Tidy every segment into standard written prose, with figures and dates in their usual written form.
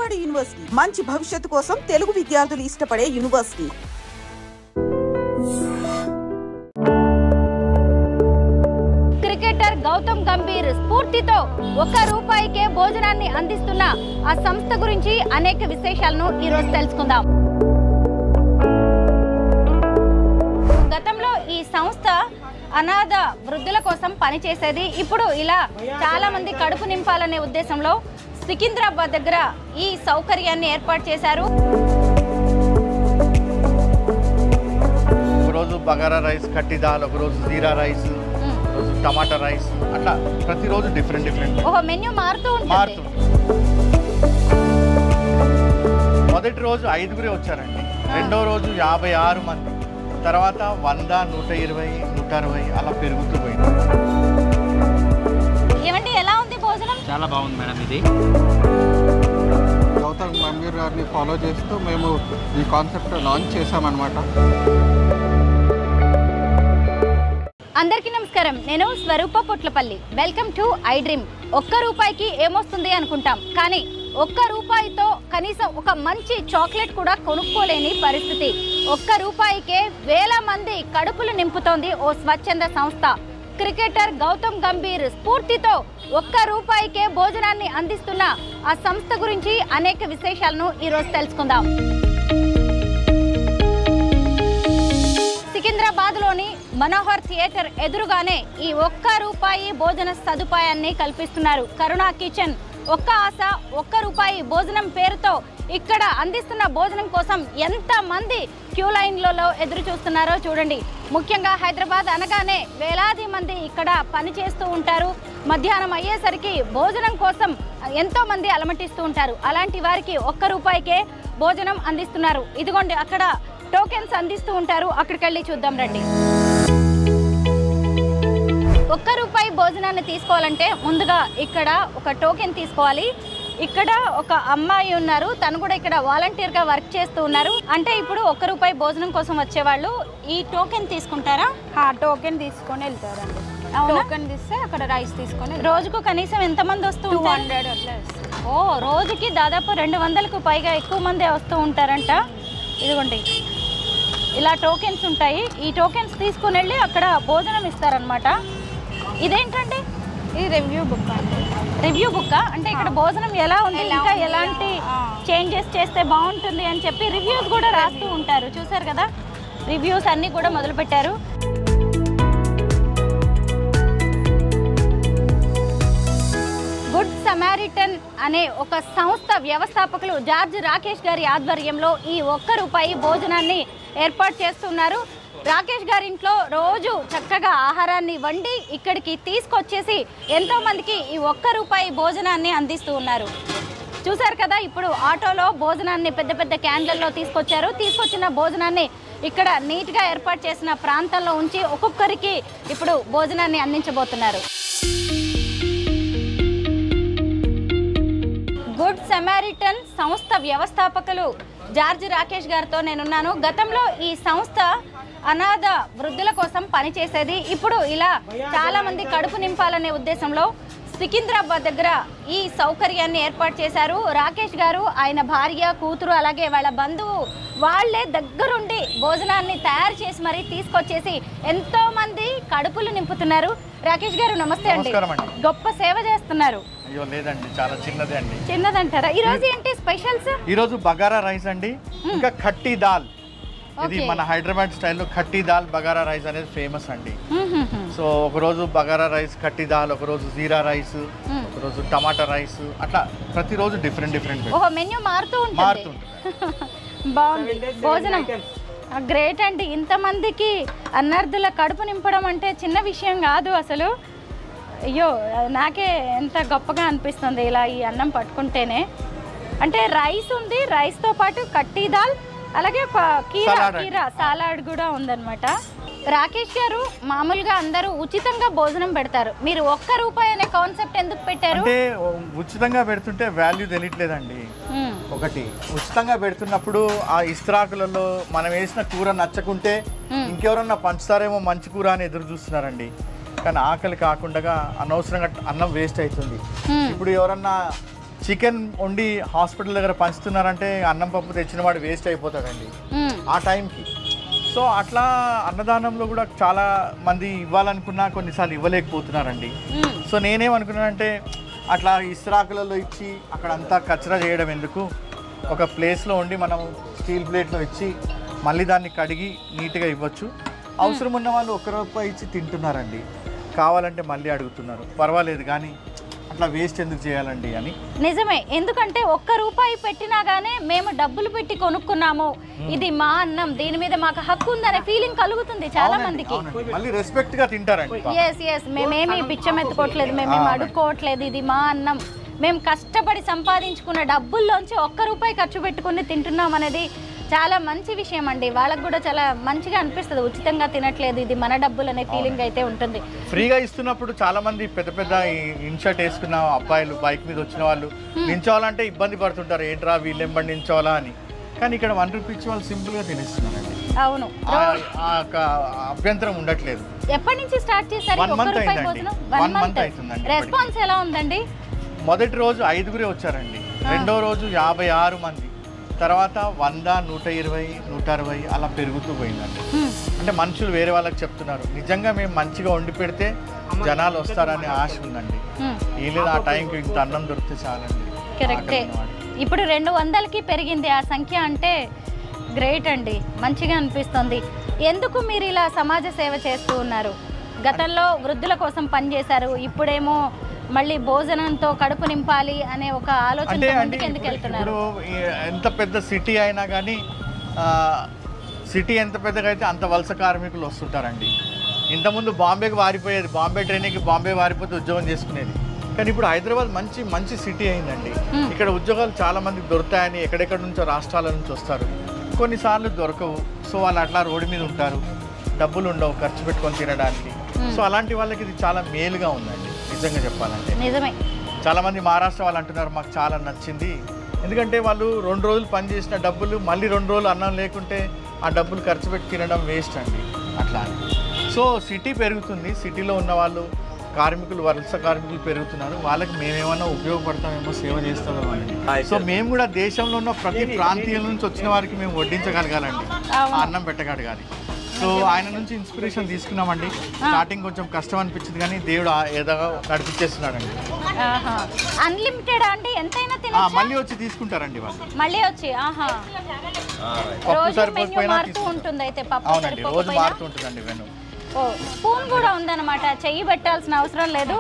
Palnadu university మంచి భవిష్యత్తు కోసం తెలుగు విద్యార్థులు ఇష్టపడే యూనివర్సిటీ. క్రికెటర్ గౌతమ్ గంభీర్ స్ఫూర్తితో ₹1 భోజనాన్ని అందిస్తున్న ఆ సంస్థ గురించి అనేక విశేషాలను ఈ రోజు తెలుసుకుందాం. గతంలో ఈ సంస్థ అనాథ వృద్ధుల కోసం పనిచేసేది. ఇప్పుడు ఇలా చాలా మంది కడుపు నింపాలనే ఉద్దేశంలో సికింద్రాబాద్ దగ్గర ఈ సౌకర్యాన్ని ఏర్పాటు చేశారు. ఒకరోజు బగారా రైస్, కట్టి దాల్, ఒకరోజు జీరా రైస్, ఒకరోజు టమాటా రైస్, అట్లా ప్రతిరోజు డిఫరెంట్ మెన్యూ మారుతూ ఉంటుంది. మొదటి రోజు 5 వచ్చారండి, రెండో రోజు 56 మంది, తర్వాత 100, 120, 160 అలా పెరుగుతూ పోయింది. ఏమండి, ఎలా ఉంది భోజనం? చాలా బాగుంది మేడం. ఇది గౌతమ్ గంభీర్ గారిని ఫాలో చేస్తూ మేము ఈ కాన్సెప్ట్ లాంచ్ చేశామన్నమాట. అందరికీ నమస్కారం, నేను Swaroopa Potlapalli. Welcome to iDream. ₹1 ఏమొస్తుంది అనుకుంటాం, కానీ ₹1తో కనీసం ఒక మంచి చాక్లెట్ కూడా కొనుక్కోలేని పరిస్థితి. ₹1కే వేల మంది కడుపులు నింపుతోంది ఓ స్వచ్ఛంద సంస్థ. క్రికెటర్ గౌతమ్ గంభీర్ స్ఫూర్తితో ₹1కే భోజనాన్ని అందిస్తున్న ఆ సంస్థ గురించి అనేక విశేషాలను ఈరోజు తెలుసుకుందాం. సికింద్రాబాద్లోని మనోహర్ థియేటర్ ఎదురుగానే ఈ ₹1 భోజన సదుపాయాన్ని కల్పిస్తున్నారు కరుణా కిచెన్. ఒక్క ఆశ ₹1 భోజనం పేరుతో ఇక్కడ అందిస్తున్న భోజనం కోసం ఎంత మంది క్యూ లైన్లలో ఎదురు చూస్తున్నారో చూడండి. ముఖ్యంగా హైదరాబాద్ అనగానే వేలాది మంది ఇక్కడ పనిచేస్తూ ఉంటారు. మధ్యాహ్నం అయ్యేసరికి భోజనం కోసం ఎంతో మంది అలమటిస్తూ ఉంటారు. అలాంటి వారికి ₹1కే భోజనం అందిస్తున్నారు. ఇదిగోండి, అక్కడ టోకెన్స్ అందిస్తూ ఉంటారు. అక్కడికి వెళ్ళి చూద్దాం రండి. ₹1 భోజనాన్ని తీసుకోవాలంటే ముందుగా ఇక్కడ ఒక టోకెన్ తీసుకోవాలి. ఇక్కడ ఒక అమ్మాయి ఉన్నారు, తను కూడా ఇక్కడ వాలంటీర్గా వర్క్ చేస్తూ ఉన్నారు. అంటే ఇప్పుడు ₹1 భోజనం కోసం వచ్చేవాళ్ళు ఈ టోకెన్ తీసుకుంటారా? టోకెన్ తీసుకొని వెళ్తారండి. టోకెన్ తీస్తే అక్కడ రైస్ తీసుకొని. రోజుకు కనీసం ఎంతమంది వస్తూ ఉంటారు? 200 అట్లా. ఓ, రోజుకి దాదాపు 200కు పైగా ఎక్కువ మందే వస్తూ ఉంటారంట. ఇదిగోండి, ఇలా టోకెన్స్ ఉంటాయి. ఈ టోకెన్స్ తీసుకుని వెళ్ళి అక్కడ భోజనం ఇస్తారనమాట. ఇదేంటండి? ఇది రివ్యూ బుక్ అండి. రివ్యూ బుక్ అంటే ఇక్కడ భోజనం ఎలా ఉంది, ఇంకా ఎలాంటి చేంజెస్ చేస్తే బాగుంటుంది అని చెప్పి రివ్యూస్ కూడా రాస్తూ ఉంటారు. చూసారు కదా, రివ్యూస్ అన్నీ కూడా మొదలు పెట్టారు. గుడ్ సమారిటన్ అనే ఒక సంస్థ వ్యవస్థాపకులు జార్జ్ రాకేష్ గారి ఆధ్వర్యంలో ఈ ₹1 భోజనాన్ని ఏర్పాటు చేస్తున్నారు. రాకేష్ గారి ఇంట్లో రోజు చక్కగా ఆహారాన్ని వండి ఇక్కడికి తీసుకొచ్చేసి ఎంతో మందికి ఈ ₹1 భోజనాన్ని అందిస్తూ ఉన్నారు. చూసారు కదా, ఇప్పుడు ఆటోలో భోజనాన్ని పెద్ద పెద్ద క్యాన్లలో తీసుకొచ్చారు. తీసుకొచ్చిన భోజనాన్ని ఇక్కడ నీట్గా ఏర్పాటు చేసిన ప్రాంతంలో ఉంచి ఒక్కొక్కరికి ఇప్పుడు భోజనాన్ని అందించబోతున్నారు. గుడ్ సమారిటన్ సంస్థ వ్యవస్థాపకులు జార్జ్ రాకేష్ గారితో నేనున్నాను. గతంలో ఈ సంస్థ అనాథ వృద్ధుల కోసం పనిచేసేది. ఇప్పుడు ఇలా చాలా మంది కడుపు నింపాలనే ఉద్దేశంలో సికింద్రాబాద్ దగ్గర ఈ సౌకర్యాన్ని ఏర్పాటు చేశారు. రాకేష్ గారు, ఆయన భార్య, కూతురు, అలాగే వాళ్ళ బంధువు వాళ్లే దగ్గరుండి భోజనాన్ని తయారు చేసి మరీ తీసుకొచ్చేసి ఎంతో మంది కడుపులు నింపుతున్నారు. రాకేష్ గారు నమస్తే అండి. గొప్ప సేవ చేస్తున్నారు. అయ్యో లేదండి, చాలా చిన్నదే అండి. చిన్నదంటారా? ఈ రోజు ఏంటి స్పెషల్స్? ఈ రోజు బగారా రైస్ అండి, ఇంకా కట్టి దాల్. ఇది మన హైదరాబాద్ స్టైల్లో కట్టి దాల్ బగారా రైస్ అనేది ఫేమస్ అండి. సో ఒకరోజు బగారా రైస్, కట్టి దాల్, ఒకరోజు జీరా రైస్, ఒకరోజు టమాటా రైస్, అట్లా ప్రతిరోజు డిఫరెంట్ మెన్యూ మారుతూ ఉంటుంది. బాగుంది భోజనం. గ్రేట్ అండి. ఇంతమందికి అన్నార్థుల కడుపు నింపడం అంటే చిన్న విషయం కాదు అసలు. అయ్యో, నాకే ఎంత గొప్పగా అనిపిస్తుంది ఇలా ఈ అన్నం పట్టుకుంటేనే. అంటే రైస్ ఉంది, రైస్తో పాటు కట్టి దాల్, అలాగే కీరా సాలాడ్ కూడా ఉందన్నమాట. రాకేష్ గారు, మామూలుగా అందరూ ఉచితంగా భోజనం పెడతారు, మీరు ₹1 అనే కాన్సెప్ట్ ఎందుకు పెట్టారు? అంటే ఉచితంగా పెడుతుంటే వాల్యూ తెలియట్లేదండి. ఒకటి, ఉచితంగా పెడుతున్నప్పుడు ఆ ఇస్త్రాకులలో మనం వేసిన కూర నచ్చకుంటే ఇంకెవరన్నా పంచుతారేమో మంచి కూర అని ఎదురు చూస్తున్నారండి. కానీ ఆకలి కాకుండా అనవసరంగా అన్నం వేస్ట్ అవుతుంది. ఇప్పుడు ఎవరన్నా చికెన్ వండి హాస్పిటల్ దగ్గర పంచుతున్నారంటే అన్నం పప్పు తెచ్చిన వాడు వేస్ట్ అయిపోతాడండి ఆ టైంకి. సో అట్లా అన్నదానంలో కూడా చాలా మంది ఇవ్వాలనుకున్నా కొన్నిసార్లు ఇవ్వలేకపోతున్నారండి. సో నేనేమనుకున్నానంటే అట్లా ఇస్రాకులలో ఇచ్చి అక్కడ అంతా కచరా చేయడం ఎందుకు, ఒక ప్లేస్లో ఉండి మనం స్టీల్ ప్లేట్లో ఇచ్చి మళ్ళీ దాన్ని కడిగి నీట్గా ఇవ్వచ్చు. అవసరం ఉన్న వాళ్ళు ₹1 ఇచ్చి తింటున్నారండి, కావాలంటే మళ్ళీ అడుగుతున్నారు, పర్వాలేదు కానీ అట్లా వేస్ట్ ఎందుకు చేయాలండి అని. నిజమే, ఎందుకంటే ₹1 పెట్టినా గానీ మేము డబ్బులు పెట్టి కొనుక్కున్నాము, ఇది మా అన్నం, దీని మీద మాకు హక్కు ఉందనే ఫీలింగ్ కలుగుతుంది చాలా మందికి. మళ్ళీ రెస్పెక్ట్ గా తింటారండి. ఎస్ మేమేమి బిచ్చం ఎత్తుకోవట్లేదు, మేమేమి అడుక్కోవట్లేదు, ఇది మా అన్నం, మేము కష్టపడి సంపాదించుకున్న డబ్బుల్లోంచి ₹1 ఖర్చు పెట్టుకుని తింటున్నాం అనేది చాలా మంచి విషయం అండి. వాళ్ళకు కూడా చాలా మంచిగా అనిపిస్తుంది, ఉచితంగా తినట్లేదు, ఇది మన డబ్బులు అనే ఫీలింగ్ అయితే ఉంటుంది. ఫ్రీగా ఇస్తున్నప్పుడు చాలా మంది పెద్ద పెద్ద ఇన్షర్ట్ వేసుకున్న అబ్బాయిలు బైక్ మీద వచ్చిన వాళ్ళు నించోవాలంటే ఇబ్బంది పడుతుంటారు, ఏంట్రా వీళ్ళేం బండి నించోవాలా అని. కానీ ఇక్కడ ₹1 ఇచ్చి వాళ్ళు సింపుల్ గా తినేస్తున్నారండి. అవును, అభ్యంతరం ఉండట్లేదు. ఎప్పటి నుంచి స్టార్ట్ చేశారు? 1 month అయిందండి. 1 month అవుతుందండి. రెస్పాన్స్ ఎలా ఉందండి? మొదటి రోజు 5 వచ్చారండి, రెండో రోజు 56 మంది, తర్వాత 100, 120, 160 అలా పెరుగుతూ పోయిందండి. అంటే మనుషులు వేరే వాళ్ళకి చెప్తున్నారు, నిజంగా మేము మంచిగా వండి పెడితే జనాలు వస్తారనే ఆశ ఉందండి. ఏం లేదు, ఆ టైంకి ఇంత అన్నం దొరికితే చాలండి. కరెక్టే. ఇప్పుడు 200కి పెరిగింది ఆ సంఖ్య, అంటే గ్రేట్ అండి, మంచిగా అనిపిస్తుంది. ఎందుకు మీరు ఇలా సమాజ సేవ చేస్తూ ఉన్నారు? గతంలో వృద్ధుల కోసం పనిచేశారు, ఇప్పుడేమో మళ్ళీ భోజనంతో కడుపు నింపాలి అనే ఒక ఆలోచన ముందుకు ఎందుకు వెళ్తున్నారు? ఇప్పుడు ఎంత పెద్ద సిటీ అయినా కానీ సిటీ ఎంత పెద్దగా అయితే అంత వలస కార్మికులు వస్తుంటారండి. ఇంతకుముందు బాంబేకి వారిపోయేది, బాంబే ట్రైనింగ్కి బాంబే వారిపోతే ఉద్యోగం చేసుకునేది. కానీ ఇప్పుడు హైదరాబాద్ మంచి మంచి సిటీ అయిందండి. ఇక్కడ ఉద్యోగాలు చాలా మందికి దొరుకుతాయని ఎక్కడెక్కడ నుంచో రాష్ట్రాల నుంచి వస్తారు, కొన్నిసార్లు దొరకవు. సో వాళ్ళు అట్లా రోడ్డు మీద ఉంటారు, డబ్బులు ఉండవు ఖర్చు పెట్టుకొని తినడానికి. సో అలాంటి వాళ్ళకి ఇది చాలా మేలుగా ఉందండి నిజంగా చెప్పాలంటే. నిజమే, చాలా మంది మహారాష్ట్ర వాళ్ళు అంటున్నారు మాకు చాలా నచ్చింది, ఎందుకంటే వాళ్ళు 2 రోజులు పని చేసిన డబ్బులు మళ్ళీ 2 రోజులు అన్నం లేకుంటే ఆ డబ్బులు ఖర్చు పెట్టి తినడం వేస్ట్ అండి అట్లా. సో సిటీ పెరుగుతుంది, సిటీలో ఉన్న వాళ్ళు కార్మికులు, వలస కార్మికులు పెరుగుతున్నారు, వాళ్ళకి మేమేమన్నా ఉపయోగపడతామేమో, సేవ చేస్తామేమో అని. సో మేము కూడా దేశంలో ఉన్న ప్రతి ప్రాంతీయం నుంచి వచ్చిన వారికి మేము వడ్డించగలగాలండి, అన్నం పెట్టగలగాలి. సో ఆయన నుంచి ఇన్స్పిరేషన్ తీసుకున్నామండి. స్టార్టింగ్ కొంచెం కష్టం అనిపించింది కానీ దేవుడు ఏదో నడిపించేస్తున్నాడండి. అన్లిమిటెడ్ అండి, ఎంతైనా తినొచ్చా? మళ్ళీ వచ్చి తీసుకుంటారండి వాళ్ళు, మళ్ళీ వచ్చి. పప్పు సరిపోయినా ఉంటుంది అయితే పప్పు. అవునండి, రోజు మారుతుంటుందండి వెను. స్పూన్ కూడా ఉందన్నమాట, చెయ్యి పెట్టాల్సిన అవసరం లేదు.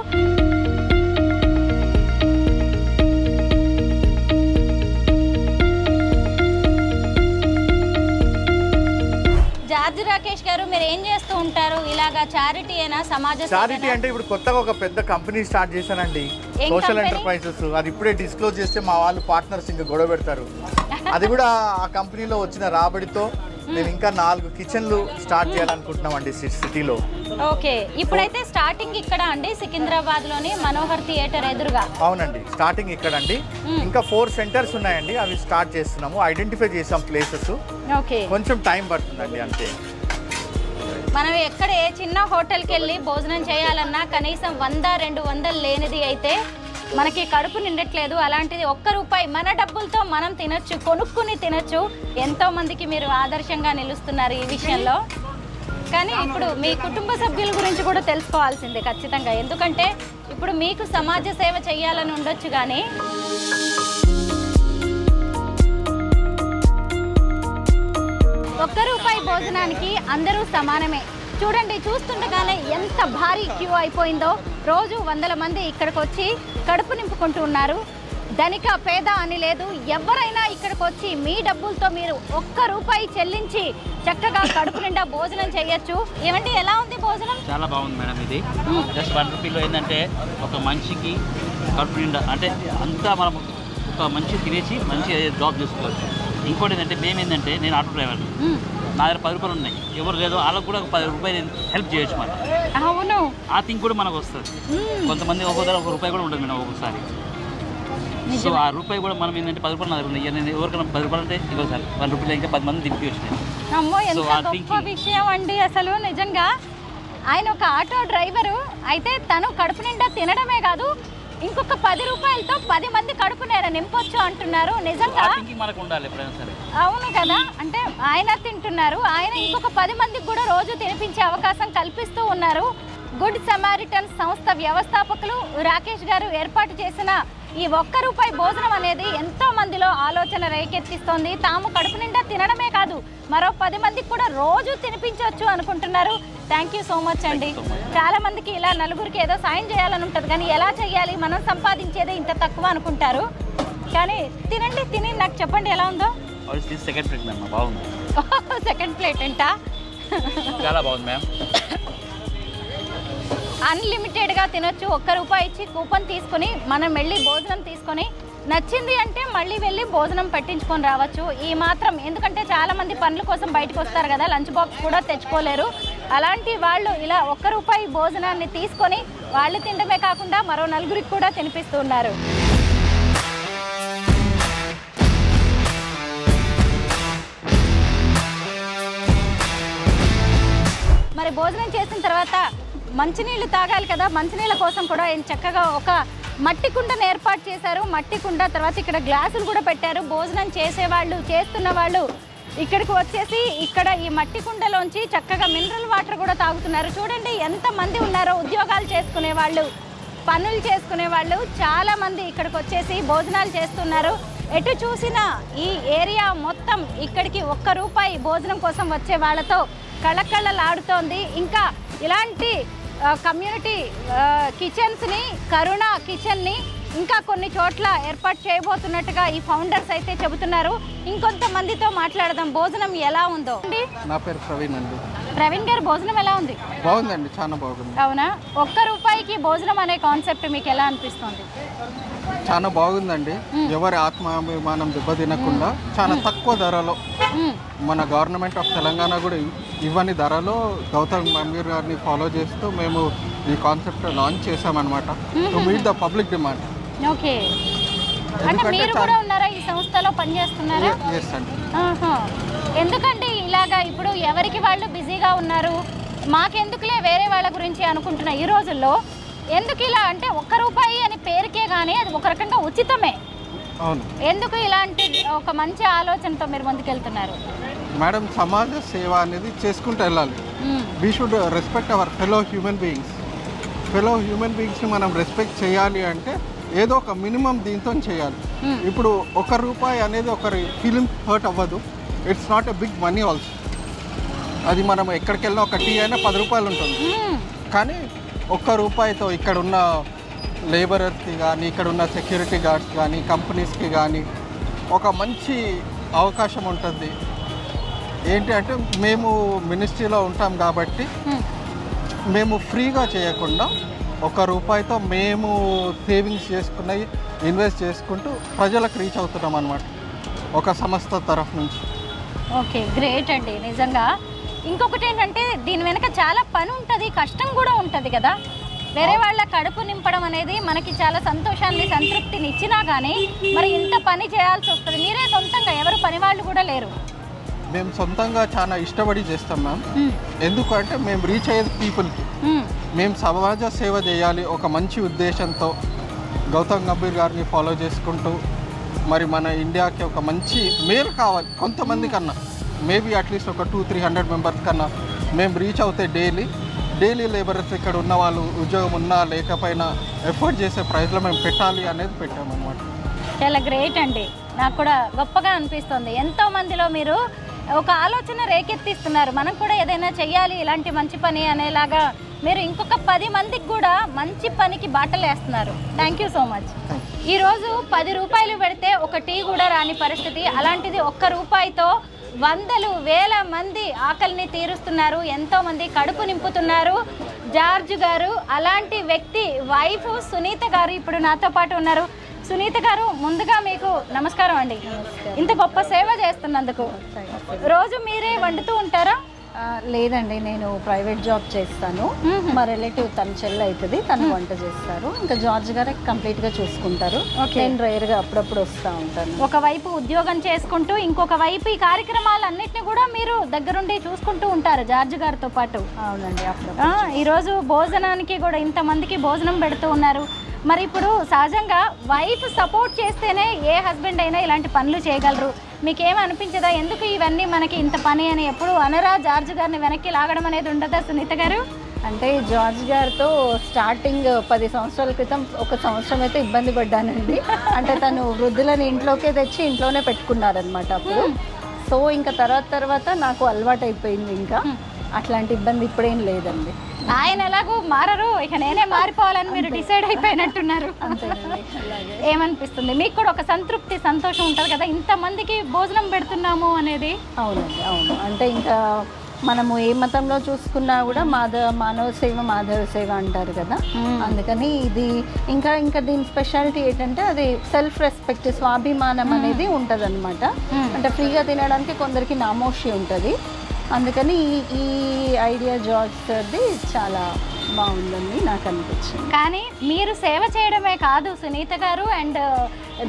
జార్జ్ రాకేష్ గారు, మీరు ఏం చేస్తూ ఉంటారు? ఇలాగా చారిటీ అయినా సమాజ చారిటీ అంటే ఇప్పుడు కొత్తగా ఒక పెద్ద కంపెనీ స్టార్ట్ చేశానండి, సోషల్ ఎంటర్ప్రైజెస్. అది ఇప్పుడే డిస్క్లోజ్ చేస్తే మా వాళ్ళు పార్ట్నర్స్ ఇంకా గొడవ పెడతారు. అది కూడా ఆ కంపెనీలో వచ్చిన రాబడితో నేను ఇంకా 4 కిచెన్లు స్టార్ట్ చేయాలనుకుంటున్నామండి సిటీలో. ఓకే, ఇప్పుడైతే స్టార్టింగ్ ఇక్కడ అండి సికింద్రాబాద్ లోని మనోహర్ థియేటర్ ఎదురుగా. అవునండి, స్టార్టింగ్ ఇక్కడ అండి. ఇంకా 4 సెంటర్స్ ఉన్నాయండి, అవి స్టార్ట్ చేస్తున్నాము. ఐడెంటిఫై చేసాం ప్లేసెస్, కొంచెం టైం పడుతుందండి అంతే. మనం ఎక్కడ ఏ చిన్న హోటల్కి వెళ్ళి భోజనం చేయాలన్నా కనీసం 100-200 లేనిది అయితే మనకి కడుపు నిండట్లేదు. అలాంటిది ₹1 మన డబ్బులతో మనం తినొచ్చు, కొనుక్కుని తినొచ్చు. ఎంతో మందికి మీరు ఆదర్శంగా నిలుస్తున్నారు ఈ విషయంలో. కానీ ఇప్పుడు మీ కుటుంబ సభ్యుల గురించి కూడా తెలుసుకోవాల్సిందే ఖచ్చితంగా, ఎందుకంటే ఇప్పుడు మీకు సమాజ సేవ చేయాలని ఉండొచ్చు కానీ ₹1 భోజనానికి అందరూ సమానమే. చూడండి, చూస్తుండగానే ఎంత భారీ క్యూ అయిపోయిందో. రోజు 100 మంది ఇక్కడికి వచ్చి కడుపు నింపుకుంటూ ఉన్నారు. ధనిక పేద అని లేదు, ఎవరైనా ఇక్కడికి వచ్చి మీ డబ్బులతో మీరు ₹1 చెల్లించి చక్కగా కడుపు నిండా భోజనం చేయొచ్చు. ఏమండి, ఎలా ఉంది భోజనం? చాలా బాగుంది మేడం. ఇది జస్ట్ ₹1 ఏంటంటే ఒక మనిషికి కడుపు నిండా, అంటే అంతా మనం ఒక మనిషి తినేసి మంచి జాబ్ చేసుకోవచ్చు. ఇంకోటి ఏంటంటే మేమేంటంటే, నేను ఆటో డ్రైవర్, నా దగ్గర ₹10 ఉన్నాయి, ఎవరు లేదో వాళ్ళకు కూడా ఒక ₹10 హెల్ప్ చేయొచ్చు మనం. అవును, ఆ థింగ్ కూడా మనకు వస్తుంది. కొంతమంది ఒక్కొక్కరు ₹1 కూడా ఉండదు మేడం ఒక్కొక్కసారి. సో ఆ ₹1 కూడా మనం ఏంటంటే ₹10 నా దగ్గర ఉన్నాయి, నేను ఎవరికైనా ₹10 అంటే ఇవ్వ సార్ ₹1 ఇంకా 10 మంది దింపి వచ్చినాయి. అమ్మో, ఎంత గొప్ప విషయం అండి అసలు. నిజంగా ఆయన ఒక ఆటో డ్రైవరు అయితే తను కడుపు నిండా తినడమే కాదు, ఇంకొక 10 రూపాయలతో 10 మంది కడుపు నింపొచ్చు అంటున్నారు. నిజంగా మనకు ఉండాలి ఎప్పుడైనా సరే. అవును కదా, అంటే ఆయన తింటున్నారు, ఆయన ఇంకొక 10 మందికి కూడా రోజు తినిపించే అవకాశం కల్పిస్తూ ఉన్నారు. గుడ్ సమారిటన్ సంస్థ వ్యవస్థాపకులు రాకేష్ గారు ఏర్పాటు చేసిన ఈ ₹1 భోజనం అనేది ఎంతో మందిలో ఆలోచన రేకెత్తిస్తోంది. తాము కడుపు నిండా తినడమే కాదు, మరో 10 మందికి కూడా రోజు తినిపించవచ్చు అనుకుంటున్నారు. థ్యాంక్ యూ సో మచ్ అండి. చాలా మందికి ఇలా నలుగురికి ఏదో సాయం చేయాలని ఉంటుంది, కానీ ఎలా చేయాలి, మనం సంపాదించేదే ఇంత తక్కువ అనుకుంటారు. కానీ తినండి, తిని నాకు చెప్పండి ఎలా ఉందో. సెకండ్ ప్లేట్ మ్యామ్, బాగుంది. సెకండ్ ప్లేట్ అంట, చాలా బాగుంది మ్యామ్. అన్లిమిటెడ్గా తినొచ్చు. ₹1 ఇచ్చి కూపన్ తీసుకొని మనం వెళ్ళి భోజనం తీసుకొని నచ్చింది అంటే మళ్ళీ వెళ్ళి భోజనం పెట్టించుకొని రావచ్చు. ఈ మాత్రం, ఎందుకంటే చాలామంది పనుల కోసం బయటకు వస్తారు కదా, లంచ్ బాక్స్ కూడా తెచ్చుకోలేరు. అలాంటి వాళ్ళు ఇలా ₹1 భోజనాన్ని తీసుకొని వాళ్ళు తినడమే కాకుండా మరో నలుగురికి కూడా తినిపిస్తున్నారు. మరి భోజనం చేసిన తర్వాత మంచినీళ్ళు తాగాలి కదా, మంచినీళ్ళ కోసం కూడా ఆయన చక్కగా ఒక మట్టి కుండను ఏర్పాటు చేశారు. మట్టి కుండ, తర్వాత ఇక్కడ గ్లాసులు కూడా పెట్టారు. భోజనం చేసేవాళ్ళు, చేస్తున్న వాళ్ళు ఇక్కడికి వచ్చేసి ఇక్కడ ఈ మట్టి కుండలోంచి చక్కగా మినరల్ వాటర్ కూడా తాగుతున్నారు. చూడండి ఎంతమంది ఉన్నారో, ఉద్యోగాలు చేసుకునే వాళ్ళు, పనులు చేసుకునే వాళ్ళు చాలామంది ఇక్కడికి వచ్చేసి భోజనాలు చేస్తున్నారు. ఎటు చూసినా ఈ ఏరియా మొత్తం ఇక్కడికి ₹1 భోజనం కోసం వచ్చే వాళ్ళతో కళకళలాడుతోంది. ఇంకా ఇలాంటి కమ్యూనిటీ కిచెన్స్ని, కరుణ కిచెన్ని ఇంకా కొన్ని చోట్ల ఏర్పాటు చేయబోతున్నట్టుగా ఈ ఫౌండర్స్ అయితే చెబుతున్నారు. ఇంకొంతమందితో మాట్లాడదాం, భోజనం ఎలా ఉందో. నా పేరు ప్రవీణ్ అండి. ప్రవీణ్ గారు, భోజనం ఎలా ఉంది? బాగుందండి, చాలా బాగుంది. అవునా? ₹1 భోజనం అనే కాన్సెప్ట్ మీకు ఎలా అనిపిస్తుంది? చాలా బాగుందండి. ఎవరి ఆత్మాభిమానం దెబ్బతినకుండా చాలా తక్కువ ధరలో, మన గవర్నమెంట్ ఆఫ్ తెలంగాణ కూడా ఇవ్వని ధరలో గౌతమ్ గంభీర్ గారిని ఫాలో చేస్తూ మేము ఈ కాన్సెప్ట్ లాంచ్ చేసామన్నమాట, to meet the public demand. Okay, అంటే మీరు కూడా ఉన్నారా ఈ సంస్థలో పనిచేస్తున్నారా? ఎస్ అండి. ఎందుకంటే ఇలాగా ఇప్పుడు ఎవరికి వాళ్ళు బిజీగా ఉన్నారు, మాకెందుకులే వేరే వాళ్ళ గురించి అనుకుంటున్న ఈ రోజుల్లో ఎందుకు ఇలా అంటే ₹1 అని పేరుకే కానీ అది ఒక రకంగా ఉచితమే. అవును. ఎందుకు ఇలాంటి ఒక మంచి ఆలోచనతో మీరు ముందుకెళ్తున్నారు? మేడం, సమాజ సేవ అనేది చేసుకుంటూ వెళ్ళాలి. We should respect our fellow human beings. Fellow human బీయింగ్స్ని మనం రెస్పెక్ట్ చేయాలి అంటే ఏదో ఒక మినిమం దీంతో చేయాలి. ఇప్పుడు ₹1 అనేది ఒకరి ఫీలింగ్ హర్ట్ అవ్వదు. It's not a big money also. అది మనం ఎక్కడికి వెళ్ళినా ఒక టీ అయినా ₹10 ఉంటుంది. కానీ ₹1తో ఇక్కడ ఉన్న లేబరర్స్కి కానీ, ఇక్కడ ఉన్న సెక్యూరిటీ గార్డ్స్ కానీ, కంపెనీస్కి కానీ ఒక మంచి అవకాశం ఉంటుంది. ఏంటి అంటే మేము మినిస్ట్రీలో ఉంటాం కాబట్టి మేము ఫ్రీగా చేయకుండా ₹1తో మేము సేవింగ్స్ చేసుకున్నవి ఇన్వెస్ట్ చేసుకుంటూ ప్రజలకు రీచ్ అవుతున్నాం అన్నమాట, ఒక సంస్థ తరఫు నుంచి. ఓకే, గ్రేట్ అండి నిజంగా. ఇంకొకటి ఏంటంటే దీని వెనక చాలా పని ఉంటుంది, కష్టం కూడా ఉంటుంది కదా. వేరే వాళ్ళ కడుపు నింపడం అనేది మనకి చాలా సంతోషాన్ని, సంతృప్తిని ఇచ్చినా కానీ మరి ఇంత పని చేయాల్సి వస్తుంది. మీరే సొంతంగా, ఎవరు పని వాళ్ళు కూడా లేరు? మేము సొంతంగా చాలా ఇష్టపడి చేస్తాం మ్యామ్. ఎందుకంటే మేము రీచ్ అయ్యేది పీపుల్కి. మేము సమాజ సేవ చేయాలి ఒక మంచి ఉద్దేశంతో గౌతమ్ గంభీర్ గారిని ఫాలో చేసుకుంటూ మరి మన ఇండియాకి ఒక మంచి మేలు కావాలి. కొంతమంది కన్నా మేబీ అట్లీస్ట్ ఒక 200-300 మెంబర్స్ కన్నా మేము రీచ్ అవుతే డైలీ లేబరర్స్ ఇక్కడ ఉన్న వాళ్ళు ఉద్యోగం ఉన్నా లేకపోయినా ఎఫర్ట్ చేసే ప్రైస్లో మేము పెట్టాలి అనేది పెట్టామన్నమాట. చాలా గ్రేట్ అండి, నాకు కూడా గొప్పగా అనిపిస్తుంది. ఎంతో మందిలో మీరు ఒక ఆలోచన రేకెత్తిస్తున్నారు, మనం కూడా ఏదైనా చెయ్యాలి ఇలాంటి మంచి పని అనేలాగా. మీరు ఇంకొక 10 మందికి కూడా మంచి పనికి బాటలు వేస్తున్నారు. Thank you so much. ఈరోజు ₹10 పెడితే ఒక టీ కూడా రాని పరిస్థితి, అలాంటిది ₹1తో వందలు వేల మంది ఆకలిని తీరుస్తున్నారు, ఎంతోమంది కడుపు నింపుతున్నారు. జార్జ్ గారు అలాంటి వ్యక్తి వైఫ్ సునీత గారు ఇప్పుడు నాతో పాటు ఉన్నారు. సునీత గారు, ముందుగా మీకు నమస్కారం అండి. ఇంత గొప్ప సేవ చేస్తున్నందుకు. రోజు మీరే వండుతూ ఉంటారా? లేదండి, నేను ప్రైవేట్ జాబ్ చేస్తాను. మా రిలేటివ్ తన చెల్లి అవుతుంది, తను వంట చేస్తారు. ఇంకా జార్జ్ గారే కంప్లీట్గా చూసుకుంటారు. నేను రేర్గా అప్పుడప్పుడు వస్తూ ఉంటాను. ఒకవైపు ఉద్యోగం చేసుకుంటూ ఇంకొక వైపు ఈ కార్యక్రమాలన్నింటినీ కూడా మీరు దగ్గరుండి చూసుకుంటూ ఉంటారు జార్జ్ గారితో పాటు. అవునండి. ఈరోజు భోజనానికి కూడా ఇంతమందికి భోజనం పెడుతూ ఉన్నారు. మరి ఇప్పుడు సహజంగా వైఫ్ సపోర్ట్ చేస్తేనే ఏ హస్బెండ్ అయినా ఇలాంటి పనులు చేయగలరు. మీకేమనిపించదా ఎందుకు ఇవన్నీ మనకి ఇంత పని అని? ఎప్పుడు అనరా జార్జ్ గారిని వెనక్కి లాగడం అనేది ఉండదా సునీత గారు? అంటే జార్జ్ గారితో స్టార్టింగ్ 10 సంవత్సరాల క్రితం 1 సంవత్సరం అయితే ఇబ్బంది పడ్డానండి. అంటే తను వృద్ధులను ఇంట్లోకే తెచ్చి ఇంట్లోనే పెట్టుకున్నారనమాట అప్పుడు. సో ఇంకా తర్వాత నాకు అలవాటు అయిపోయింది. ఇంకా అట్లాంటి ఇబ్బంది ఇప్పుడేం లేదండి. ఆయన ఎలాగో మారరు, ఇక నేనే మారిపోవాలని మీరు డిసైడ్ అయిపోయినట్టున్నారు. ఏమనిపిస్తుంది మీకు కూడా? ఒక సంతృప్తి, సంతోషం ఉంటుంది కదా ఇంతమందికి భోజనం పెడుతున్నాము అనేది. అవునండి, అవును. అంటే ఇంకా మనము ఏ మతంలో చూసుకున్నా కూడా మానవ సేవ మాధవ సేవ అంటారు కదా. అందుకని ఇది ఇంకా దీని స్పెషాలిటీ ఏంటంటే అది సెల్ఫ్ రెస్పెక్ట్, స్వాభిమానం అనేది ఉంటుంది అనమాట. అంటే ఫ్రీగా తినడానికి కొందరికి నామోషి ఉంటుంది. అందుకని ఈ ఐడియా జార్జ్ సార్ది చాలా బాగుందని నాకు అనిపించింది. కానీ మీరు సేవ చేయడమే కాదు సునీత గారు అండ్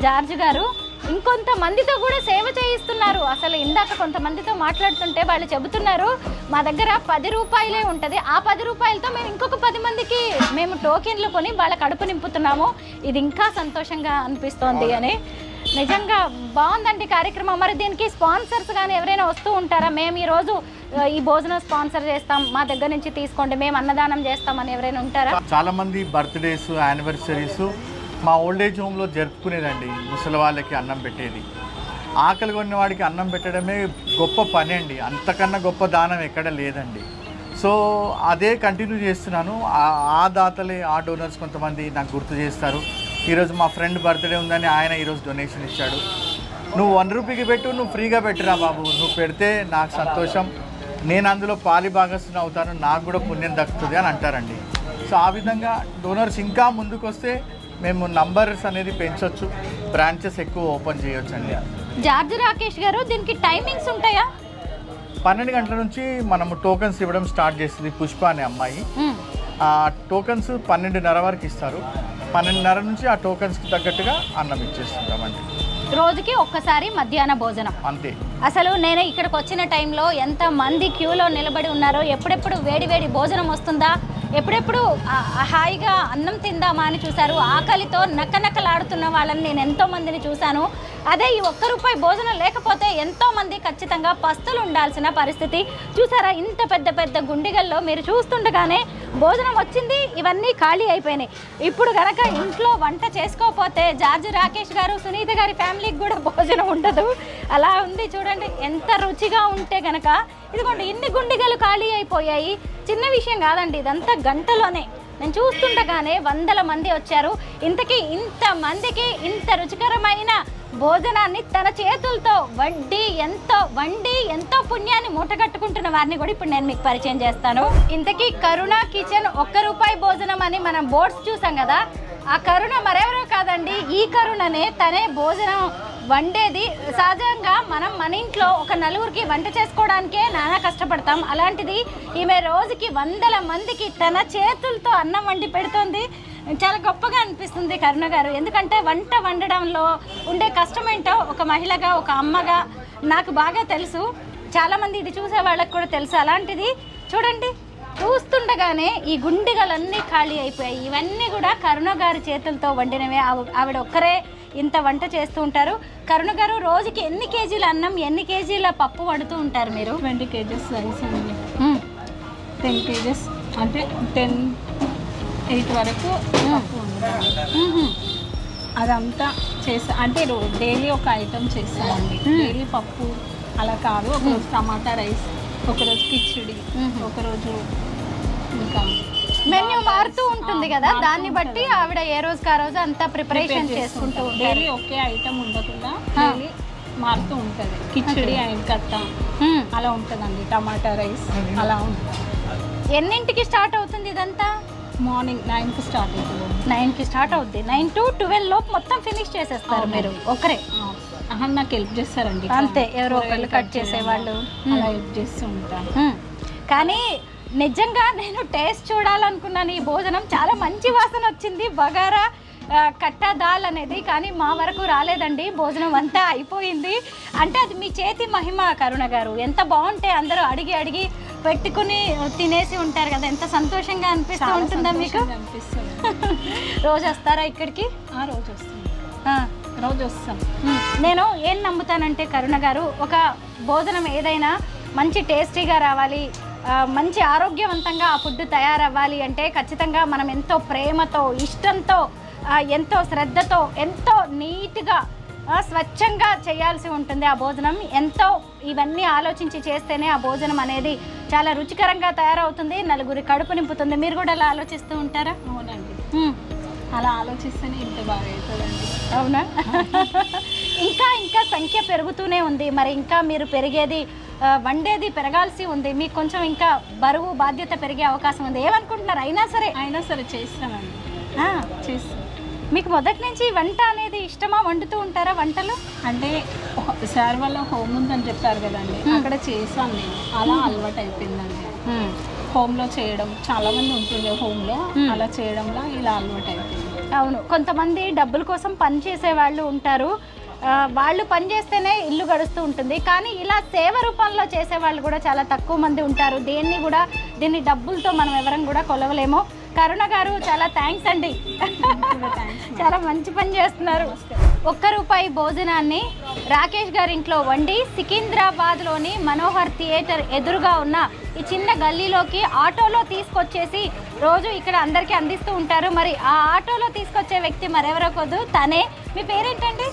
జార్జ్ గారు, ఇంకొంతమందితో కూడా సేవ చేయిస్తున్నారు. అసలు ఇందాక కొంతమందితో మాట్లాడుతుంటే వాళ్ళు చెబుతున్నారు మా దగ్గర 10 రూపాయలే ఉంటుంది, ఆ 10 రూపాయలతో మేము ఇంకొక 10 మందికి మేము టోకెన్లు కొని వాళ్ళ కడుపు నింపుతున్నాము. ఇది ఇంకా సంతోషంగా అనిపిస్తోంది అని. నిజంగా బాగుందండి కార్యక్రమం. మరి దీనికి స్పాన్సర్స్ కానీ ఎవరైనా వస్తూ ఉంటారా? మేము ఈరోజు ఈ భోజనం స్పాన్సర్ చేస్తాం, మా దగ్గర నుంచి తీసుకోండి, మేము అన్నదానం చేస్తామని ఎవరైనా ఉంటారా? చాలా మంది బర్త్డేస్, యానివర్సరీస్ మా ఓల్డేజ్ హోమ్లో జరుపుకునేదండి. ముసలి వాళ్ళకి అన్నం పెట్టేది. ఆకలి కొన్న వాడికి అన్నం పెట్టడమే గొప్ప పని అండి. అంతకన్నా గొప్ప దానం ఎక్కడ లేదండి. సో అదే కంటిన్యూ చేస్తున్నాను. ఆ దాతలే, ఆ డోనర్స్ కొంతమంది నాకు గుర్తు చేస్తారు. ఈరోజు మా ఫ్రెండ్ బర్త్డే ఉందని ఆయన ఈరోజు డొనేషన్ ఇచ్చాడు. నువ్వు 1 రూపీకి పెట్టు, నువ్వు ఫ్రీగా పెట్టిరా బాబు, నువ్వు పెడితే నాకు సంతోషం, నేను అందులో పాలి భాగస్తుని అవుతాను, నాకు కూడా పుణ్యం దక్కుతుంది అని అంటారండి. సో ఆ విధంగా డోనర్స్ ఇంకా ముందుకు వస్తే మేము నంబర్స్ అనేది పెంచవచ్చు, బ్రాంచెస్ ఎక్కువ ఓపెన్ చేయొచ్చు అండి. జార్జ్ రాకేష్ గారు, దీనికి టైమింగ్స్ ఉంటాయా? 12 గంటల నుంచి మనము టోకన్స్ ఇవ్వడం స్టార్ట్ చేస్తుంది పుష్ప అనే అమ్మాయి. ఆ టోకన్స్ 12:30 వరకు ఇస్తారు. 12:30 నుంచి ఆ టోకన్స్కి తగ్గట్టుగా అన్నం ఇచ్చేస్తుంటామండి. రోజుకి ఒక్కసారి మధ్యాహ్న భోజనం అంతే. అసలు నేను ఇక్కడికి వచ్చిన టైంలో ఎంతమంది క్యూలో నిలబడి ఉన్నారో, ఎప్పుడెప్పుడు వేడి భోజనం వస్తుందా, ఎప్పుడెప్పుడు హాయిగా అన్నం తిందామా అని చూశారు. ఆకలితో నక్కనక్కలాడుతున్న వాళ్ళని నేను ఎంతోమందిని చూశాను. అదే ఈ 1 రూపాయి భోజనం లేకపోతే ఎంతోమంది ఖచ్చితంగా పస్తులు ఉండాల్సిన పరిస్థితి. చూసారా ఇంత పెద్ద గుండిగల్లో మీరు చూస్తుండగానే భోజనం వచ్చింది, ఇవన్నీ ఖాళీ అయిపోయినాయి. ఇప్పుడు కనుక ఇంట్లో వంట చేసుకోకపోతే జార్జ్ రాకేష్ గారు, సునీత గారి ఫ్యామిలీకి కూడా భోజనం ఉండదు. అలా ఉంది చూడండి, ఎంత రుచిగా ఉంటే కనుక. ఇదిగోండి ఇన్ని గుండిగలు ఖాళీ అయిపోయాయి. చిన్న విషయం కాదండి, ఇదంతా గంటలోనే. నేను చూస్తుండగానే 100 మంది వచ్చారు. ఇంతకీ ఇంతమందికి ఇంత రుచికరమైన భోజనాన్ని తన చేతులతో వండి ఎంతో పుణ్యాన్ని మూటగట్టుకుంటున్న వారిని కూడా ఇప్పుడు నేను మీకు పరిచయం చేస్తాను. ఇంతకీ కరుణ కిచెన్ 1 రూపాయి భోజనం అని మనం బోర్డ్స్ చూసాం కదా, ఆ కరుణ మరెవరో కాదండి, ఈ కరుణనే. తనే భోజనం వండేది. సహజంగా మనం మన ఇంట్లో ఒక 4గురికి వంట చేసుకోవడానికే నానా కష్టపడతాం. అలాంటిది ఈమె రోజుకి 100 మందికి తన చేతులతో అన్నం వండి పెడుతోంది. చాలా గొప్పగా అనిపిస్తుంది కరుణ గారు. ఎందుకంటే వంట వండడంలో ఉండే కష్టం ఏంటో ఒక మహిళగా, ఒక అమ్మగా నాకు బాగా తెలుసు. చాలామంది ఇది చూసే వాళ్ళకి కూడా తెలుసు. అలాంటిది చూడండి, చూస్తుండగానే ఈ గుండిగలన్నీ ఖాళీ అయిపోయాయి. ఇవన్నీ కూడా కరుణ గారి చేతులతో వండినవే. ఆవిడ ఒక్కరే ఇంత వంట చేస్తూ ఉంటారు. కరుణ గారు, రోజుకి ఎన్ని కేజీల అన్నం, ఎన్ని కేజీల పప్పు వండుతూ ఉంటారు మీరు? 20 kgs రైస్ అండి, 10 kgs అంటే 8 వరకు పప్పు వండుతాను. అదంతా చేస్తా అంటే డైలీ ఒక ఐటమ్ చేస్తామండి. డైలీ పప్పు అలా కాదు, ఒకరోజు టమాటా రైస్, ఒకరోజు కిచిడి, ఒకరోజు ఇంకా మెన్యూ మారుతూ ఉంటుంది కదా, దాన్ని బట్టి ఆవిడ ఏ రోజుకి ఆ రోజు అంతా ప్రిపరేషన్ చేసుకుంటూ. డైలీ ఒకే ఐటమ్ ఉండకుండా డైలీ మారుతూ ఉంటుంది. కిచిడి అండ్ కట్ట అలా ఉంటుందండి, టమాటా రైస్ అలా ఉంటుంది. ఎన్నింటికి స్టార్ట్ అవుతుంది ఇదంతా? మార్నింగ్ 9కి స్టార్ట్ అవుతుంది. 9కి స్టార్ట్ అవుద్ది. 9 to 12 లోపు మొత్తం ఫినిష్ చేసేస్తారు మీరు ఒకరే? నాకు హెల్ప్ చేస్తారండి అంతే, ఎవరో ఒకళ్ళు కట్ చేసేవాళ్ళు అలా హెల్ప్ చేస్తూ ఉంటారు. కానీ నిజంగా నేను టేస్ట్ చూడాలనుకున్నాను. ఈ భోజనం చాలా మంచి వాసన వచ్చింది. బగారా కట్టా దాల్ అనేది, కానీ మా వరకు రాలేదండి. భోజనం అంతా అయిపోయింది. అంటే అది మీ చేతి మహిమ కరుణ గారు. ఎంత బాగుంటే అందరూ అడిగి అడిగి పెట్టుకుని తినేసి ఉంటారు కదా, ఎంత సంతోషంగా అనిపిస్తూ ఉంటుందా మీకు? రోజు వస్తారా ఇక్కడికి? రోజు వస్తాం. నేను ఏం నమ్ముతానంటే కరుణ గారు, ఒక భోజనం ఏదైనా మంచి టేస్టీగా రావాలి, మంచి ఆరోగ్యవంతంగా ఆ ఫుడ్ తయారవ్వాలి అంటే ఖచ్చితంగా మనం ఎంతో ప్రేమతో, ఇష్టంతో, ఎంతో శ్రద్ధతో, ఎంతో నీట్గా, స్వచ్ఛంగా చేయాల్సి ఉంటుంది ఆ భోజనం. ఎంతో ఇవన్నీ ఆలోచించి చేస్తేనే ఆ భోజనం అనేది చాలా రుచికరంగా తయారవుతుంది, నలుగురి కడుపు నింపుతుంది. మీరు కూడా అలా ఆలోచిస్తూ ఉంటారా? అవునండి, అలా ఆలోచిస్తేనే ఇంత బాగా అవుతుందండి. అవునా? ఇంకా ఇంకా సంఖ్య పెరుగుతూనే ఉంది. మరి ఇంకా మీరు పెరిగేది, వండేది పెరగాల్సి ఉంది. మీకు కొంచెం ఇంకా బరువు బాధ్యత పెరిగే అవకాశం ఉంది. ఏమనుకుంటున్నారు? అయినా సరే చేస్తామండి. చేస్తాం. మీకు మొదటి నుంచి వంట అనేది ఇష్టమా? వండుతూ ఉంటారా వంటలు? అంటే సార్ వాళ్ళ హోమ్ ఉందని చెప్పారు కదండి, అక్కడ చేసాను నేను. అలా అలవాటు అయిపోయిందండి. హోమ్లో చేయడం, చాలా మంది ఉంటుంది హోమ్లో, అలా చేయడంలో ఇలా అలవాటు అయిపోయింది. అవును, కొంతమంది డబ్బుల కోసం పని చేసే వాళ్ళు ఉంటారు. వాళ్ళు పని చేస్తేనే ఇల్లు గడుస్తూ ఉంటుంది. కానీ ఇలా సేవ రూపంలో చేసేవాళ్ళు కూడా చాలా తక్కువ మంది ఉంటారు. దీన్ని డబ్బులతో మనం ఎవరం కూడా కొలవలేము. కరుణ గారు చాలా థ్యాంక్స్ అండి, చాలా మంచి పని చేస్తున్నారు. ₹1 భోజనాన్ని రాకేష్ గారి ఇంట్లో వండి సికింద్రాబాద్లోని మనోహర్ థియేటర్ ఎదురుగా ఉన్న ఈ చిన్న గల్లీలోకి ఆటోలో తీసుకొచ్చేసి రోజు ఇక్కడ అందరికీ అందిస్తూ ఉంటారు. మరి ఆ ఆటోలో తీసుకొచ్చే వ్యక్తి మరెవరో కాదు, తనే. మీ పేరేంటండి?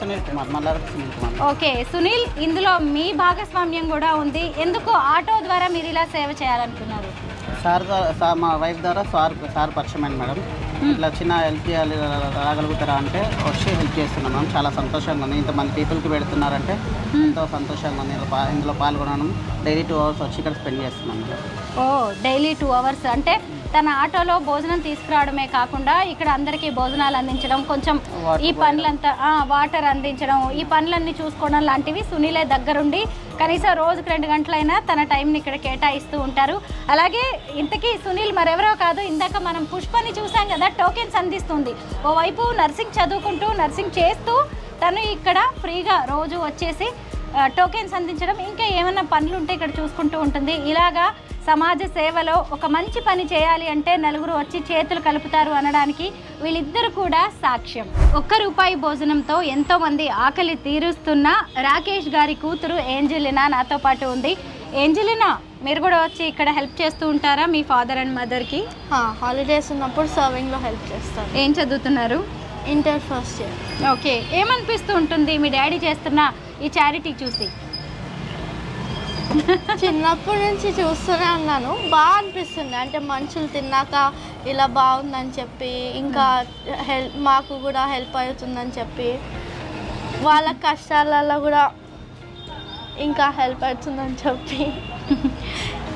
ఓకే సునీల్, ఇందులో మీ భాగస్వామ్యం కూడా ఉంది. ఎందుకు ఆటో ద్వారా మీరు ఇలా సేవ చేయాలనుకున్నారు? సార్ మా వైఫ్ ద్వారా సార్ పరిచయం అయింది మేడం. ఇట్లా చిన్న హెల్ప్ రాగలుగుతారా అంటే వచ్చి హెల్ప్ చేస్తున్నాం మేడం. చాలా సంతోషంగా ఉంది. ఇంతమంది పీపుల్కి పెడుతున్నారంటే ఎంతో సంతోషంగా ఉంది. ఇందులో పాల్గొనడం. డైలీ 2 hours వచ్చి ఇక్కడ స్పెండ్ చేస్తున్నాం మేడం. ఓ, డైలీ 2 hours అంటే తన ఆటోలో భోజనం తీసుకురావడమే కాకుండా ఇక్కడ అందరికీ భోజనాలు అందించడం, కొంచెం ఈ పనులంతా వాటర్ అందించడం, ఈ పనులన్నీ చూసుకోవడం లాంటివి సునీలే దగ్గరుండి కనీసం రోజుకి 2 గంటలైనా తన టైంని ఇక్కడ కేటాయిస్తూ ఉంటారు. అలాగే ఇంతకీ సునీల్ మరెవరో కాదు, ఇందాక మనం పుష్పని చూసాం కదా, టోకెన్స్ అందిస్తుంది. ఓవైపు నర్సింగ్ చదువుకుంటూ, నర్సింగ్ చేస్తూ తను ఇక్కడ ఫ్రీగా రోజు వచ్చేసి టోకెన్స్ అందించడం, ఇంకా ఏమైనా పనులు ఉంటే ఇక్కడ చూసుకుంటూ ఉంటుంది. ఇలాగా సమాజ సేవలో ఒక మంచి పని చేయాలి అంటే నలుగురు వచ్చి చేతులు కలుపుతారు అనడానికి వీళ్ళిద్దరు కూడా సాక్ష్యం. ₹1 భోజనంతో ఎంతోమంది ఆకలి తీరుస్తున్న రాకేష్ గారి కూతురు ఏంజెలినా నాతో పాటు ఉంది. ఏంజెలినా, మీరు కూడా వచ్చి ఇక్కడ హెల్ప్ చేస్తూ ఉంటారా మీ ఫాదర్ అండ్ మదర్కి? హాలిడేస్ ఉన్నప్పుడు సర్వింగ్లో హెల్ప్ చేస్తాను. ఏం చదువుతున్నారు? Inter first year. ఓకే, ఏమనిపిస్తూ ఉంటుంది మీ డాడీ చేస్తున్న ఈ చారిటీ చూసి? చిన్నప్పటి నుంచి చూస్తూనే ఉన్నాను, బాగా అనిపిస్తుంది. అంటే మనుషులు తిన్నాక ఇలా బాగుందని చెప్పి, ఇంకా మాకు కూడా హెల్ప్ అవుతుందని చెప్పి, వాళ్ళ కష్టాలలో కూడా ఇంకా హెల్ప్ అవుతుందని చెప్పి.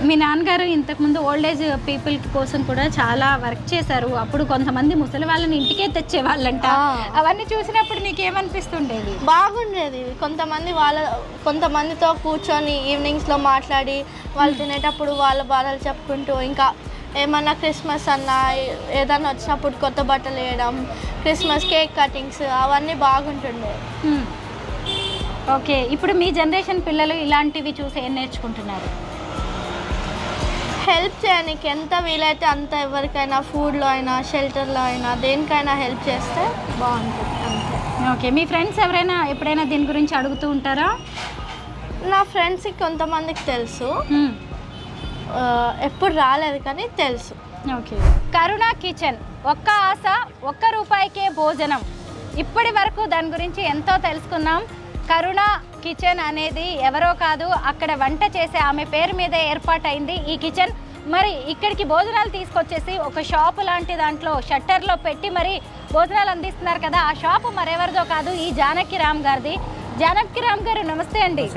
మీ నాన్నగారు ఇంతకుముందు ఓల్డ్ ఏజ్ పీపుల్ కోసం కూడా చాలా వర్క్ చేశారు. అప్పుడు కొంతమంది ముసలి వాళ్ళని ఇంటికే తెచ్చేవాళ్ళంట. అవన్నీ చూసినప్పుడు నీకు ఏమనిపిస్తుండేది? బాగుండేది. కొంతమందితో కూర్చొని ఈవినింగ్స్లో మాట్లాడి, వాళ్ళు తినేటప్పుడు వాళ్ళ బాధలు చెప్పుకుంటూ, ఇంకా ఏమన్నా క్రిస్మస్ అన్నా ఏదన్నా వచ్చినప్పుడు కొత్త బట్టలు వేయడం, క్రిస్మస్ కేక్ కటింగ్స్, అవన్నీ బాగుంటుండే. ఓకే, ఇప్పుడు మీ జనరేషన్ పిల్లలు ఇలాంటివి చూసి ఏం నేర్చుకుంటున్నారు? హెల్ప్ చేయడానికి ఎంత వీలైతే అంత, ఎవరికైనా ఫుడ్లో అయినా, షెల్టర్లో అయినా, దేనికైనా హెల్ప్ చేస్తే బాగుంటుంది అంతే. ఓకే, మీ ఫ్రెండ్స్ ఎవరైనా ఎప్పుడైనా దీని గురించి అడుగుతూ ఉంటారా? నా ఫ్రెండ్స్కి కొంతమందికి తెలుసు, ఎప్పుడు రాలేదు కానీ తెలుసు. ఓకే, కరుణ కిచెన్, ఒక్క ఆశ ₹1 భోజనం. ఇప్పటి వరకు దాని గురించి ఎంతో తెలుసుకున్నాం. కరుణ కిచెన్ అనేది ఎవరో కాదు, అక్కడ వంట చేసే ఆమె పేరు మీద ఏర్పాటైంది ఈ కిచెన్. మరి ఇక్కడికి భోజనాలు తీసుకొచ్చేసి ఒక షాపు లాంటి దాంట్లో షట్టర్లో పెట్టి మరి భోజనాలు అందిస్తున్నారు కదా, ఆ షాపు మరెవరిదో కాదు, ఈ జానకిరామ్ గారిది. జానకిరామ్ గారు నమస్తే అండి.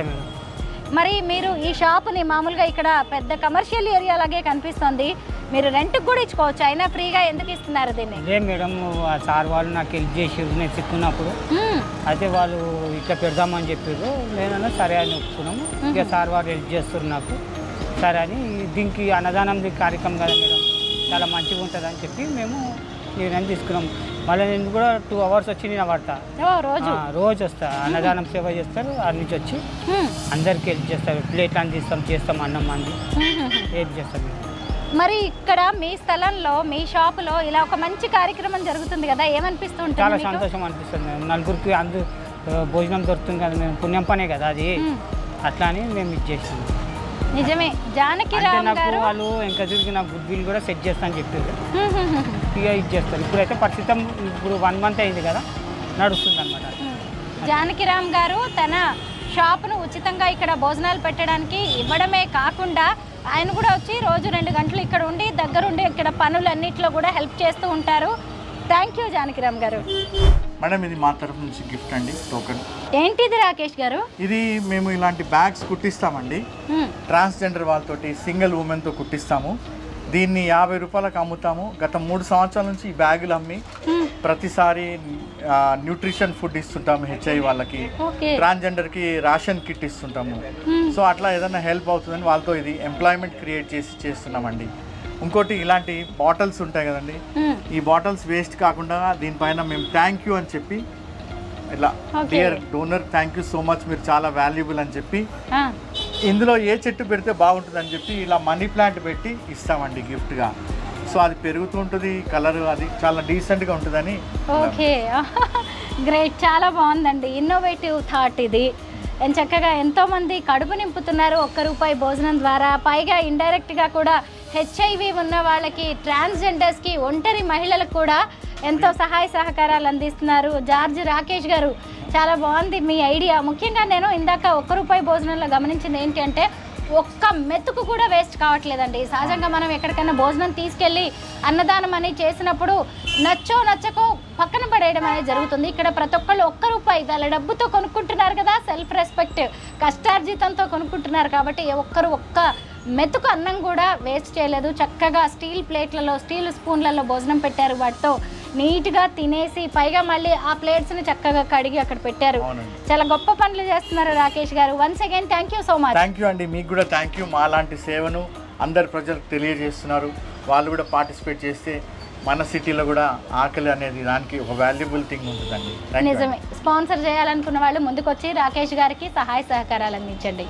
మరి మీరు ఈ షాపుని మామూలుగా ఇక్కడ పెద్ద కమర్షియల్ ఏరియా లాగే కనిపిస్తుంది, మీరు రెంట్కి కూడా ఇచ్చుకోవచ్చు, అయినా ఫ్రీగా ఎందుకు ఇస్తున్నారు దీన్ని? అదే మేడం, సార్ వాళ్ళు నాకు హెల్ప్ చేసి నేను చెప్పుకున్నప్పుడు అయితే వాళ్ళు ఇట్లా పెడదామని చెప్పారు. నేనన్నా సరే అని ఒప్పుకున్నాము. ఇక సార్ వాళ్ళు హెల్ప్ చేస్తారు నాకు. సరే అని దీనికి అన్నదానం కార్యక్రమం కదా మేడం, చాలా మంచిగా ఉంటుంది అని చెప్పి మేము నేను తీసుకున్నాం. మళ్ళీ నేను కూడా 2 hours వచ్చి నేను పడతా, రోజు వస్తా. అన్నదానం సేవ చేస్తారు, అన్ని నుంచి వచ్చి అందరికి హెల్ప్ చేస్తారు. ప్లేట్లు అందిస్తాం, అన్నం అంది హెల్ప్ చేస్తాం. మరి ఇక్కడ మీ స్థలంలో మీ షాపులో ఇలా ఒక మంచి కార్యక్రమం జరుగుతుంది కదా, ఏమనిపిస్తూ ఉంటుంది? చాలా సంతోషం అనిపిస్తుంది. నలుగురికి భోజనం దొరుకుతుంది కదా, మేము పుణ్యం పనే కదా అది, అట్లా అని మేము ఇది చేస్తున్నాం. నిజమే. జానకిరామ్ గారు వాళ్ళు ఇంకా తిరిగి నా గుడ్ విల్ కూడా సెట్ చేస్తా అని చెప్పారు. ఇక ఇది చేస్తారు. ఇప్పుడైతే ప్రస్తుతం ఇప్పుడు 1 month అయింది కదా, నడుస్తుంది అనమాట. జానకిరామ్ గారు తన షాపును ఉచితంగా ఇక్కడ భోజనాలు పెట్టడానికి ఇవ్వడమే కాకుండా ఆయన కూడా వచ్చి రోజు 2 గంటలు ఇక్కడ ఉండి దగ్గరుండి ఇక్కడ పనులన్నిట్లో కూడా హెల్ప్ చేస్తూ ఉంటారు. థ్యాంక్ యూ జానకిరామ్ గారు. మేడం ఇది మా తరఫు నుంచి గిఫ్ట్ అండి, టోకెన్. ఏంటిది రాకేష్ గారు? ఇది మేము ఇలాంటి బ్యాగ్స్ కుట్టిస్తామండి, ట్రాన్స్జెండర్ వాళ్ళతోటి సింగిల్ ఉమెన్తో కుట్టిస్తాము. దీన్ని 50 రూపాయలకు అమ్ముతాము. గత 3 సంవత్సరాల నుంచి ఈ బ్యాగులు అమ్మి ప్రతిసారి న్యూట్రిషన్ ఫుడ్ ఇస్తుంటాము హెచ్ఐ వాళ్ళకి, ట్రాన్స్జెండర్కి రేషన్ కిట్ ఇస్తుంటాము. సో అట్లా ఏదైనా హెల్ప్ అవుతుందని వాళ్ళతో ఇది ఎంప్లాయ్మెంట్ క్రియేట్ చేస్తున్నామండి. ఇంకోటి ఇలాంటి బాటిల్స్ ఉంటాయి కదండి, ఈ బాటిల్స్ వేస్ట్ కాకుండా దీనిపైన మేము థ్యాంక్ యూ అని చెప్పి ఇలా dear donor thank you so much, మీరు చాలా వాల్యుబుల్ అని చెప్పి ఇందులో ఏ చెట్టు పెడితే బాగుంటుంది అని చెప్పి ఇలా మనీ ప్లాంట్ పెట్టి ఇస్తామండి గిఫ్ట్గా. సో అది పెరుగుతూ ఉంటుంది, కలర్ అది చాలా డీసెంట్గా ఉంటుందని. ఓకే, గ్రేట్, చాలా బాగుందండి. ఇన్నోవేటివ్ థాట్ ఇది. చక్కగా ఎంతోమంది కడుపు నింపుతున్నారు ₹1 భోజనం ద్వారా. పైగా ఇండైరెక్ట్గా కూడా హెచ్ఐవి ఉన్న వాళ్ళకి, ట్రాన్స్జెండర్స్కి, ఒంటరి మహిళలకు కూడా ఎంతో సహాయ సహకారాలు అందిస్తున్నారు. జార్జ్ రాకేష్ గారు, చాలా బాగుంది మీ ఐడియా. ముఖ్యంగా నేను ఇందాక ₹1 భోజనంలో గమనించింది ఏంటి అంటే ఒక్క మెతుకు కూడా వేస్ట్ కావట్లేదండి. సహజంగా మనం ఎక్కడికైనా భోజనం తీసుకెళ్ళి అన్నదానం అని చేసినప్పుడు నచ్చకో పక్కన పడేయడం అనేది జరుగుతుంది. ఇక్కడ ప్రతి ఒక్కళ్ళు ₹1 వాళ్ళ డబ్బుతో కొనుక్కుంటున్నారు కదా, సెల్ఫ్ రెస్పెక్ట్ కష్టార్జితంతో కొనుక్కుంటున్నారు కాబట్టి ఒక్క మెతుకు అన్నం కూడా వేస్ట్ చేయలేదు. చక్కగా స్టీల్ ప్లేట్లలో, స్టీల్ స్పూన్లలో భోజనం పెట్టారు. వాటితో నీట్గా తినేసి పైగా మళ్ళీ ఆ ప్లేట్స్ని చక్కగా కడిగి అక్కడ పెట్టారు. చాలా గొప్ప పనులు చేస్తున్నారు రాకేష్ గారు. Once again thank you so much. Thank you అండి, మీకు కూడా థ్యాంక్ యూ. మా లాంటి సేవను అందరు ప్రజలకు తెలియజేస్తున్నారు. వాళ్ళు కూడా పార్టిసిపేట్ చేస్తే మన సిటీలో కూడా ఆకలి అనేది దానికి ఒక వాల్యుబుల్ థింగ్ ఉంటుందండి. నిజమే. స్పాన్సర్ చేయాలనుకున్న వాళ్ళు ముందుకొచ్చి రాకేష్ గారికి సహాయ సహకారాలు అందించండి.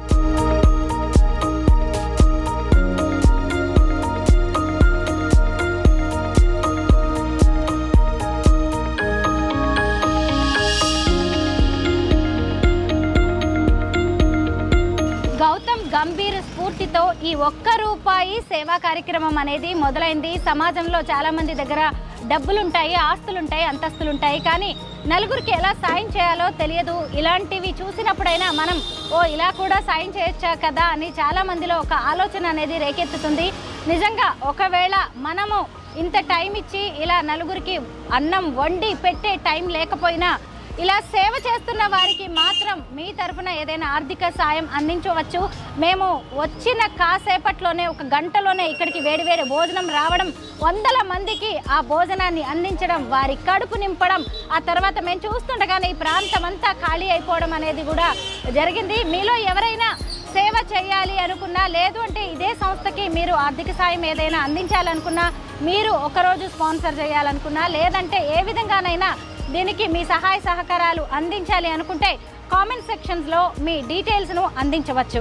గంభీర్ స్ఫూర్తితో ఈ ₹1 సేవా కార్యక్రమం అనేది మొదలైంది. సమాజంలో చాలామంది దగ్గర డబ్బులుంటాయి, ఆస్తులుంటాయి, అంతస్తులుంటాయి, కానీ నలుగురికి ఎలా సాయం చేయాలో తెలియదు. ఇలాంటివి చూసినప్పుడైనా మనం ఇలా కూడా సాయం చేయొచ్చా కదా అని చాలామందిలో ఒక ఆలోచన అనేది రేకెత్తుతుంది. నిజంగా ఒకవేళ మనము ఇంత టైం ఇచ్చి ఇలా నలుగురికి అన్నం వండి పెట్టే టైం లేకపోయినా ఇలా సేవ చేస్తున్న వారికి మాత్రం మీ తరఫున ఏదైనా ఆర్థిక సాయం అందించవచ్చు. మేము వచ్చిన కాసేపట్లోనే 1 గంటలోనే ఇక్కడికి వేడివేడి భోజనం రావడం, వందల మందికి ఆ భోజనాన్ని అందించడం, వారి కడుపు నింపడం, ఆ తర్వాత మేము చూస్తుండగానే ఈ ప్రాంతం అంతా ఖాళీ అయిపోవడం అనేది కూడా జరిగింది. మీలో ఎవరైనా సేవ చేయాలి అనుకున్నా, లేదు అంటే ఇదే సంస్థకి మీరు ఆర్థిక సాయం ఏదైనా అందించాలనుకున్నా, మీరు ఒకరోజు స్పాన్సర్ చేయాలనుకున్నా, లేదంటే ఏ విధంగానైనా దీనికి మీ సహాయ సహకారాలు అందించాలి అనుకుంటే కామెంట్ సెక్షన్స్లో మీ డీటెయిల్స్ను అందించవచ్చు.